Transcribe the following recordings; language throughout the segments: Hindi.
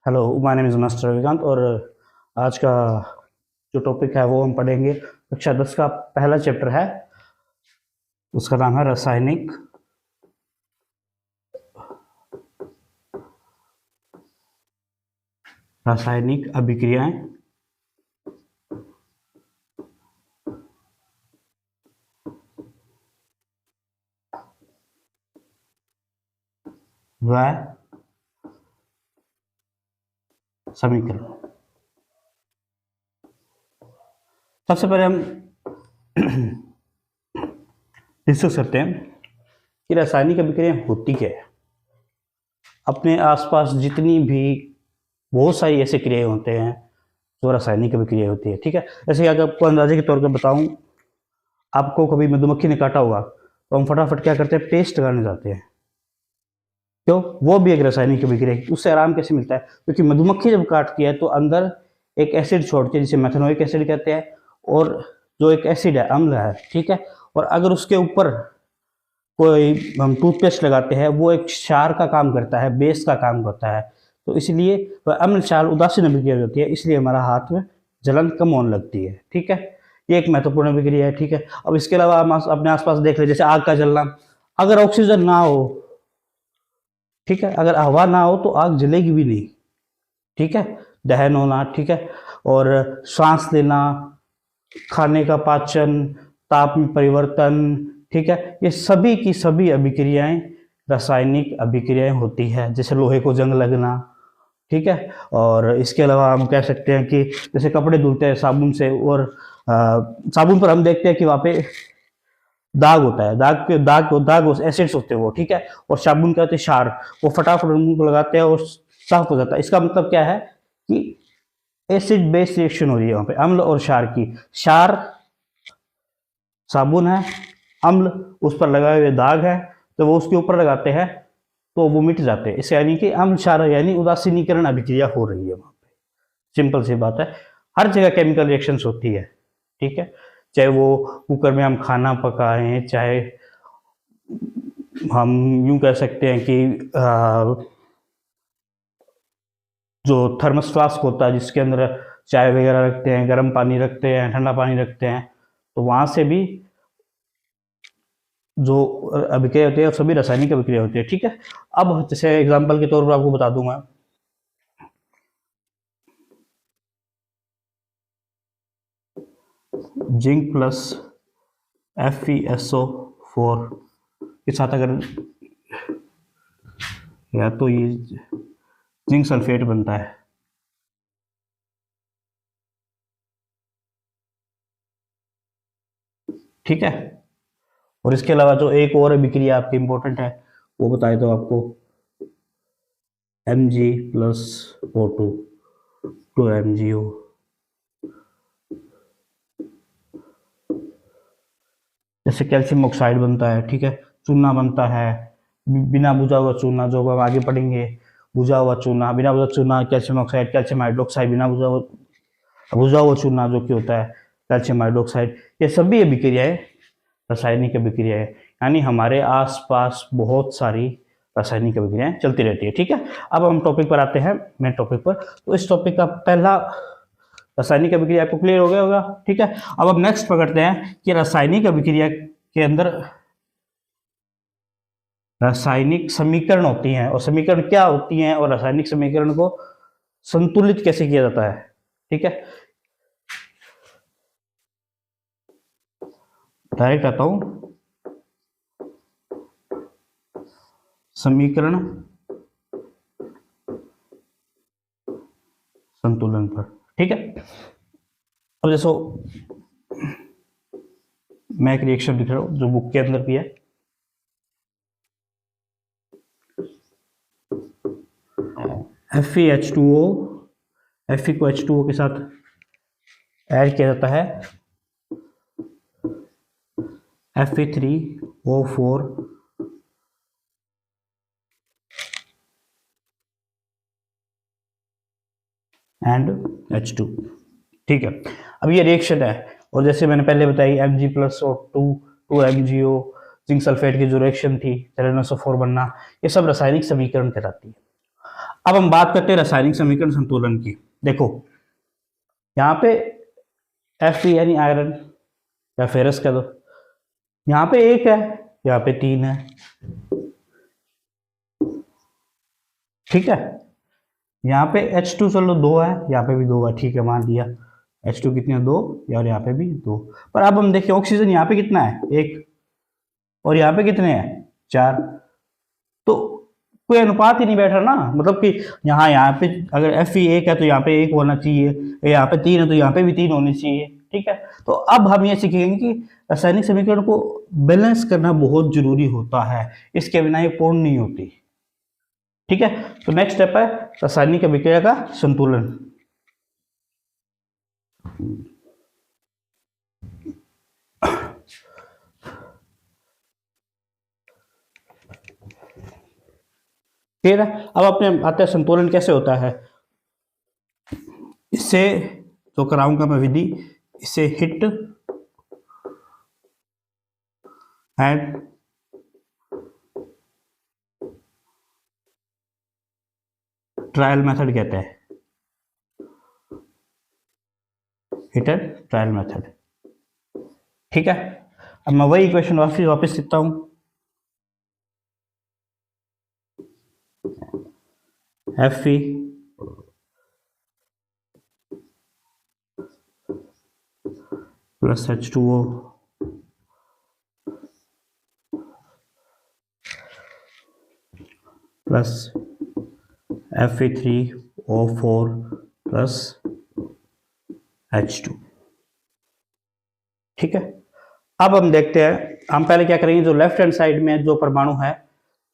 Hello, my name is master Ravikant और आज का जो टॉपिक है वो हम पढ़ेंगे। कक्षा 10 का पहला चैप्टर है, उसका नाम है रासायनिक अभिक्रियाएं। व समीकरण। सबसे पहले हम डिस्कस करते हैं कि रासायनिक अभिक्रियाएं होती क्या है। अपने आसपास जितनी भी बहुत सारी ऐसी क्रियाएं होते हैं जो रासायनिक अभिक्रिया होती है, ठीक है। जैसे अगर आपको अंदाजे के तौर पर बताऊं, आपको कभी मधुमक्खी ने काटा होगा तो हम फटाफट क्या करते हैं, पेस्ट लगाने जाते हैं। क्यों? वो भी एक रासायनिक अभिक्रिया है। उससे आराम कैसे मिलता है? क्योंकि मधुमक्खी जब काटती है तो अंदर एक एसिड छोड़ती है जिसे मेथनोइक एसिड कहते हैं, और जो एक एसिड है, अम्ल है, ठीक है। और अगर उसके ऊपर कोई हम टूथपेस्ट लगाते हैं, वो एक क्षार का काम करता है, बेस का काम करता है, तो इसलिए वह अम्ल क्षार उदासीन अभिक्रिया होती है, इसलिए हमारा हाथ में जलन कम होने लगती है, ठीक है। ये एक महत्वपूर्ण अभिक्रिया है, ठीक है। अब इसके अलावा हम अपने आसपास देख ले, जैसे आग का जलना। अगर ऑक्सीजन ना हो, ठीक है, अगर हवा ना हो तो आग जलेगी भी नहीं, ठीक है। दहन होना, ठीक है। और सांस लेना, खाने का पाचन, ताप में परिवर्तन, ठीक है, ये सभी की सभी अभिक्रियाएं रासायनिक अभिक्रियाएं होती है। जैसे लोहे को जंग लगना, ठीक है। और इसके अलावा हम कह सकते हैं कि जैसे कपड़े धुलते हैं साबुन से, और साबुन पर हम देखते हैं कि वहाँ पे दाग होता है, दाग एसिड्स होते हैं वो, ठीक है। और साबुन क्या होते हैं, क्षार, वो फटाफट मुंह को लगाते हैं और साफ हो जाता है। इसका मतलब क्या है कि एसिड बेस रिएक्शन हो रही है वहां पे, अम्ल और क्षार की। क्षार साबुन है, अम्ल उस पर लगाए हुए दाग है, तो वो उसके ऊपर लगाते हैं तो वो मिट जाते हैं। इसे यानी कि अम्ल क्षार यानी उदासीनीकरण अभिक्रिया हो रही है वहां पे। सिंपल सी बात है, हर जगह केमिकल रिएक्शंस होती है, ठीक है। चाहे वो कुकर में हम खाना पकाएं, चाहे हम यूं कह सकते हैं कि जो थर्मस फ्लास्क होता है जिसके अंदर चाय वगैरह रखते हैं, गर्म पानी रखते हैं, ठंडा पानी रखते हैं, तो वहां से भी जो अभिक्रिया होती है सभी रासायनिक अभिक्रिया होती है, ठीक है। अब जैसे एग्जांपल के तौर पर आपको बता दूंगा, जिंक प्लस FeSO4 के साथ अगर या तो ये जिंक सल्फेट बनता है, ठीक है। और इसके अलावा जो एक और अभिक्रिया आपकी इंपॉर्टेंट है वो बताए तो आपको Mg+O2 टू MgO। जैसे कैल्शियम ऑक्साइड बनता है, ठीक है, चूना बनता है, बिना बुझा हुआ चूना, जो हम आगे पढ़ेंगे, बुझा हुआ चूना, बिना बुझा चूना, कैल्शियम ऑक्साइड, कैल्शियम हाइड्रोक्साइड, बिना बुझा हुआ चूना जो कि होता है कैल्शियम हाइड्रोक्साइड। ये सभी अभिक्रियाएं रासायनिक अभिक्रियाएं, यानी हमारे आसपास बहुत सारी रासायनिक अभिक्रियाएं चलती रहती है, ठीक है। अब हम टॉपिक पर आते हैं, मेन टॉपिक पर। तो इस टॉपिक का पहला रासायनिक अभिक्रिया आपको क्लियर हो गया होगा, ठीक है। अब नेक्स्ट पकड़ते हैं कि रासायनिक अभिक्रिया के अंदर रासायनिक समीकरण होती हैं, और समीकरण क्या होती हैं, और रासायनिक समीकरण को संतुलित कैसे किया जाता है, ठीक है। डायरेक्ट आता हूं समीकरण संतुलन पर, ठीक है। अब जैसो मैं एक रिएक्शन लिख रहा हूं जो बुक के अंदर भी है। FeH2O, Fe को H2O के साथ ऐड किया जाता है, Fe3O4 एंड H2, ठीक है। अब ये रिएक्शन है, और जैसे मैंने पहले बताई Mg+O2 to MgO, zinc sulphate की जो रिएक्शन थी, सेलेनोसो4 बनना, ये सब रासायनिक समीकरण कहलाती है। अब हम बात करते हैं रासायनिक समीकरण संतुलन की। देखो यहाँ पे Fe यानी आयरन या फेरस कह दो, यहाँ पे 1 है, यहाँ पे 3 है, ठीक है। यहाँ पे H2 चलो 2 है, यहाँ पे भी 2 है, ठीक है, मान लिया। H2 कितने हैं? 2, और यहाँ पे भी 2। पर अब हम देखें ऑक्सीजन यहाँ पे कितना है? 1, और यहाँ पे कितने हैं? 4। तो कोई अनुपात ही नहीं बैठ रहा ना, मतलब कि यहाँ पे अगर Fe 1 है तो यहाँ पे 1 होना चाहिए, यहाँ पे 3 है तो यहाँ पे भी 3 होनी चाहिए, ठीक है। तो अब हम ये सीखेंगे कि रासायनिक समीकरण को बैलेंस करना बहुत जरूरी होता है, इसके बिना ये पूर्ण नहीं होती, ठीक है। तो नेक्स्ट स्टेप है रासायनिक अभिक्रिया का संतुलन। ठीक है, अब अपने आते हैं संतुलन कैसे होता है। इससे तो कराऊंगा मैं विधि, इसे हिट एंड ट्रायल मेथड कहते हैं, हिट एंड ट्रायल मेथड, ठीक है। अब मैं वही इक्वेशन वापस लिखता हूं, Fe plus H2O plus Fe3O4 plus H2, ठीक है। अब हम देखते हैं, हम पहले क्या करेंगे, जो लेफ्ट हैंड साइड में जो परमाणु है,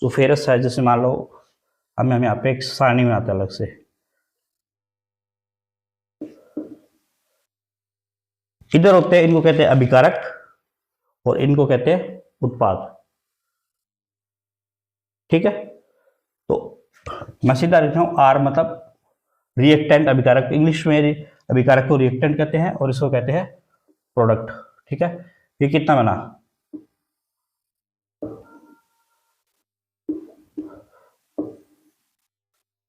जो फेरस है, जैसे मान लो हम यहाँ पे एक सारणी में आते हैं अलग से, इधर होते हैं, इनको कहते हैं अभिकारक और इनको कहते हैं उत्पाद, ठीक है। तो मैं सीधा लिखता हूं आर मतलब रिएक्टेंट, अभिकारक इंग्लिश में अभिकारक को रिएक्टेंट कहते हैं और इसको कहते हैं प्रोडक्ट, ठीक है। ये कितना बना?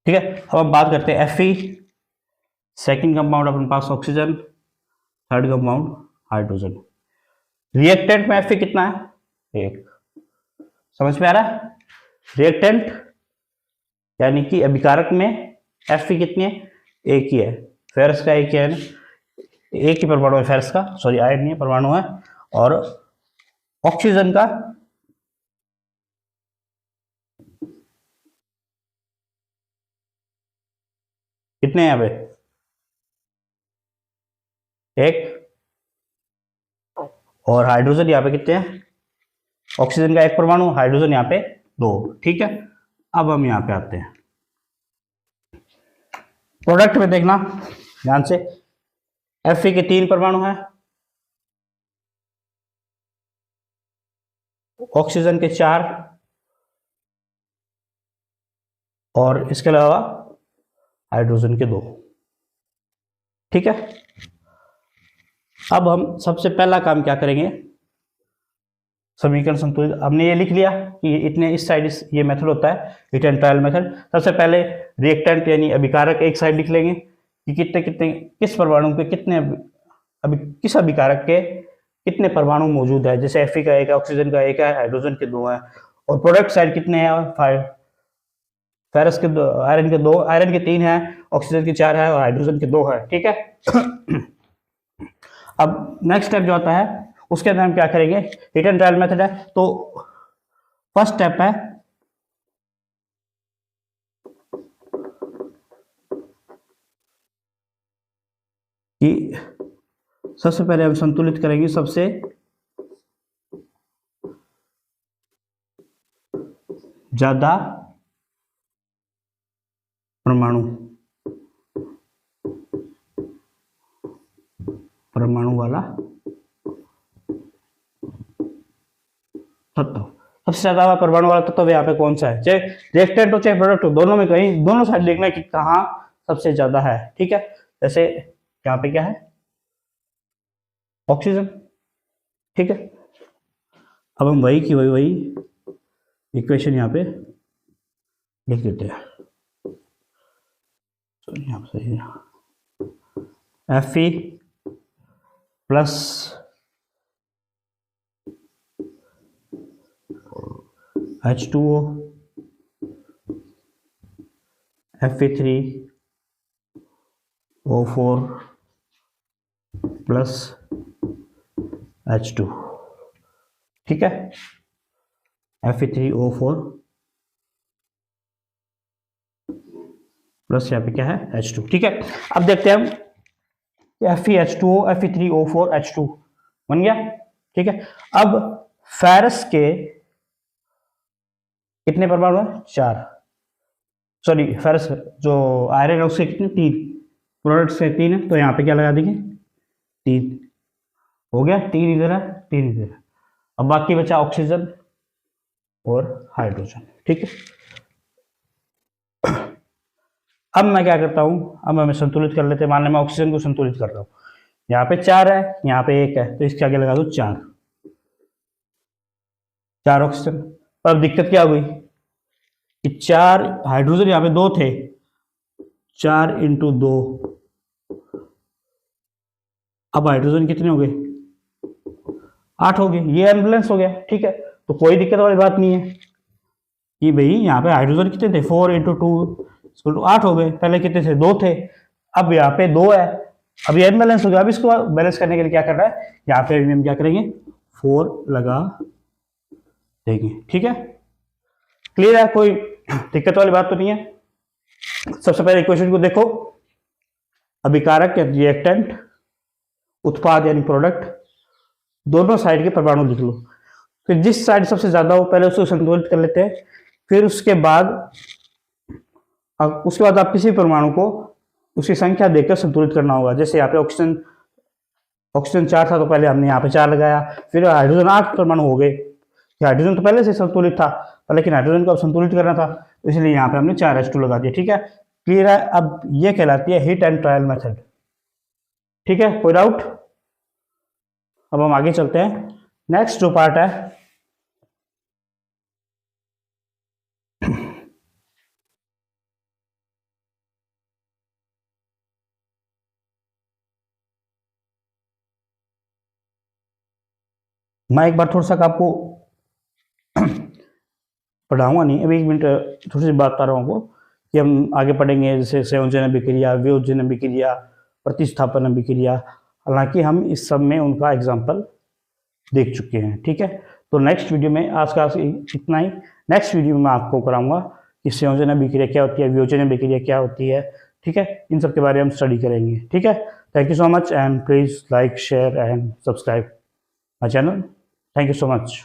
ठीक है। अब हम बात करते हैं Fe, सेकंड कंपाउंड अपने पास oxygen, third compound hydrogen. Reactant में Fe कितना है? 1। समझ में आ रहा है? रिएक्टेंट यानी कि अभिकारक में Fe कितनी है? 1 ही है। फेरस का 1 ही है ना, 1 ही परमाणु है फेरस का, सॉरी आयन नहीं है, परमाणु है। और ऑक्सीजन का कितने हैं यहाँ पे? 1। और हाइड्रोजन यहाँ पे कितने हैं? ऑक्सीजन का 1 परमाणु, हाइड्रोजन यहाँ पे 2, ठीक है। अब हम यहाँ पे आते हैं प्रोडक्ट में, देखना ध्यान से, Fe के 3 परमाणु हैं, ऑक्सीजन के 4, और इसके अलावा हाइड्रोजन के 2, ठीक है। अब हम सबसे पहला काम क्या करेंगे, समीकरण संतुलित, हमने ये लिख लिया कि इतने इस साइड ये मेथड होता है हिट एंड ट्रायल मेथड। सबसे पहले रिएक्टेंट यानी अभिकारक एक साइड लिख लेंगे कि कितने कितने किस परमाणु के कितने किस अभिकारक के कितने परमाणु मौजूद है, जैसे Fe का 1 है, ऑक्सीजन का 1 है, हाइड्रोजन के 2 है। और प्रोडक्ट साइड कितने हैं? 5। फेरस के 2, आयरन के 2, आयरन के 3 है, ऑक्सीजन के 4 है और हाइड्रोजन के 2 है, ठीक है। अब नेक्स्ट स्टेप जो आता है उसके अंदर हम क्या करेंगे, हिट एंड ट्रायल मेथड है। तो फर्स्ट स्टेप है कि सबसे पहले हम संतुलित करेंगे सबसे ज्यादा परमाणु वाला तत्व, सबसे ज्यादा परमाणु वाला तत्व यहाँ पे कौन सा है, चाहे रिएक्टेंट हो चाहे प्रोडक्ट हो, दोनों में कहीं दोनों साइड देखना कि कहाँ सबसे ज्यादा है, ठीक है। जैसे यहाँ पे क्या है? ऑक्सीजन, ठीक है। अब हम वही की वही इक्वेशन यहाँ पे लिख देते हैं। तो यहाँ पर सही है, Fe plus H2O, Fe3O4 plus H2, ठीक है, Fe3O4 प्लस यहाँ पे क्या है H2, ठीक है। अब देखते हैं हम FeH2O Fe3O4 H2 बन गया, ठीक है। अब फेरस के कितने परमाणु है, 4, सॉरी फेरस जो आयरन है उसके कितने, 3, प्रोडक्ट से 3 है, तो यहाँ पे क्या लगा देंगे 3, हो गया, 3 इधर है 3 इधर है। अब बाकी बचा ऑक्सीजन और हाइड्रोजन, ठीक है। अब मैं क्या करता हूं, अब मैं संतुलित कर लेते हैं, मान लें मैं ऑक्सीजन को संतुलित कर रहा हूं, यहाँ पे 4 है यहाँ पे 1 है, तो इसके आगे लगा दो 4 ऑक्सीजन। पर अब दिक्कत क्या हो गई कि 4 हाइड्रोजन यहाँ पे 2 थे, 4 × 2, अब हाइड्रोजन कितने हो गए 8 हो गए, ये एम्बुलेंस हो गया, ठीक है। तो कोई दिक्कत वाली बात नहीं है कि भाई यहाँ पे हाइड्रोजन कितने थे, 4 × 2 8 हो गए, पहले कितने थे 2 थे, अब यहाँ पे 2 है, अब ये बैलेंस हो गया। अब इसको बैलेंस करने के लिए क्या करना है, यहाँ पे हम क्या करेंगे 4 लगा देंगे, ठीक है। क्लियर है, कोई दिक्कत वाली बात तो नहीं है। सबसे पहले इक्वेशन को देखो, अभिकारक या रिएक्टेंट, उत्पाद यानी प्रोडक्ट, दोनों साइड के परमाणु लिख लो। फिर जिस साइड सबसे ज्यादा हो पहले उसको संतुलित कर लेते हैं, फिर उसके बाद आप किसी परमाणु को उसकी संख्या देकर संतुलित करना होगा। जैसे यहाँ पे ऑक्सीजन 4 था तो पहले हमने यहाँ पे 4 लगाया, फिर हाइड्रोजन 8 परमाणु हो गए, हाइड्रोजन तो पहले से संतुलित था, लेकिन हाइड्रोजन को अब संतुलित करना था, तो इसलिए यहाँ पे हमने 4H2 लगा दिया, ठीक है। क्लियर है, अब ये कहलाती है हिट एंड ट्रायल मेथड, ठीक है, कोई डाउट। अब हम आगे चलते हैं, नेक्स्ट जो पार्ट है मैं एक बार थोड़ा सा आपको पढ़ाऊंगा नहीं, अभी 1 मिनट थोड़ी सी बात बता रहा हूँ आपको कि हम आगे पढ़ेंगे, जैसे संयोजन अभिक्रिया, वियोजन अभिक्रिया, प्रतिस्थापन अभिक्रिया, हालांकि हम इस सब में उनका एग्जाम्पल देख चुके हैं, ठीक है। तो नेक्स्ट वीडियो में आज का इतना ही, नेक्स्ट वीडियो में मैं आपको कराऊंगा कि संयोजन अभिक्रिया क्या होती है, वियोजन अभिक्रिया क्या होती है, ठीक है। इन सब के बारे में हम स्टडी करेंगे, ठीक है। Thank you so much and please like share and subscribe my channel. Thank you so much.